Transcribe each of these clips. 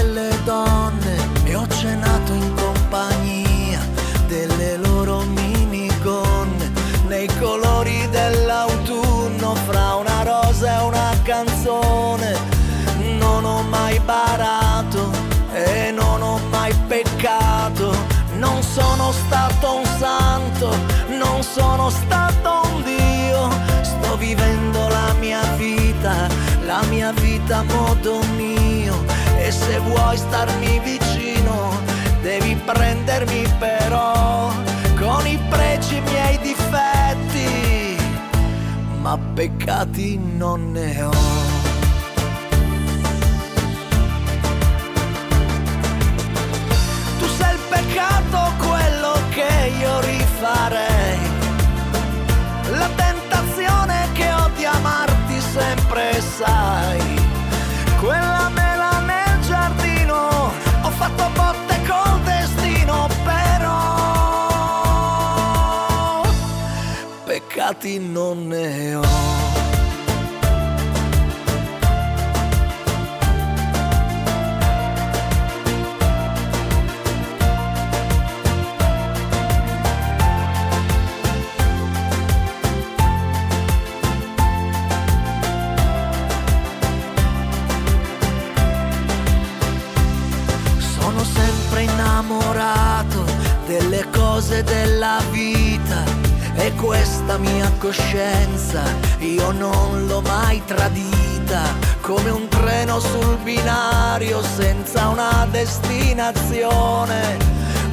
delle donne e ho cenato in compagnia delle loro minigonne, nei colori dell'autunno, fra una rosa e una canzone. Non ho mai barato e non ho mai peccato, non sono stato un santo, non sono stato un dio, sto vivendo la mia vita a modo mio, e se vuoi starmi vicino devi prendermi però con i pregi miei difetti, ma peccati non ne ho. Tu sei il peccato, quello che io rifarei, la tentazione che ho di amarti sempre, sai, quella mela nel giardino, ho fatto botte col destino, però peccati non ne ho. Innamorato delle cose della vita e questa mia coscienza io non l'ho mai tradita, come un treno sul binario senza una destinazione,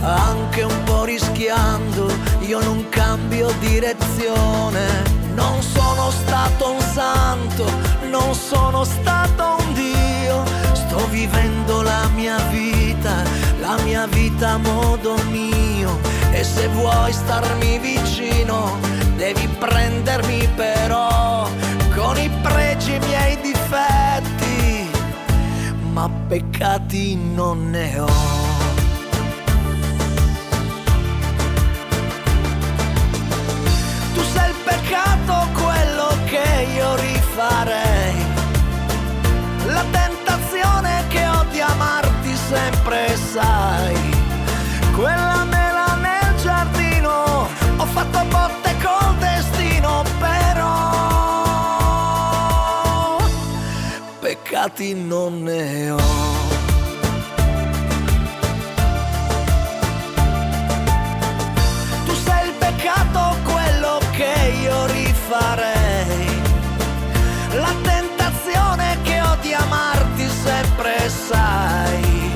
anche un po' rischiando io non cambio direzione. Non sono stato un santo, non sono stato un dio, sto vivendo la mia vita a modo mio, e se vuoi starmi vicino devi prendermi però con i pregi miei difetti, ma peccati non ne ho. Tu sei il peccato, quello che io rifarei, la tentazione che ho di amarti sempre, sai, quella mela nel giardino, ho fatto botte col destino, però peccati non ne ho. Tu sei il peccato, quello che io rifarei, la tentazione che ho di amarti sempre, sai,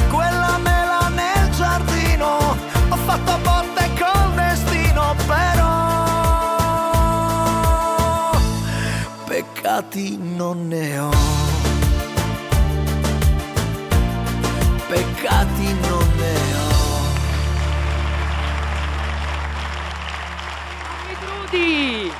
quella mela nel giardino, ho fatto botte col destino, però peccati non ne ho. Peccati non ne ho. Rudy!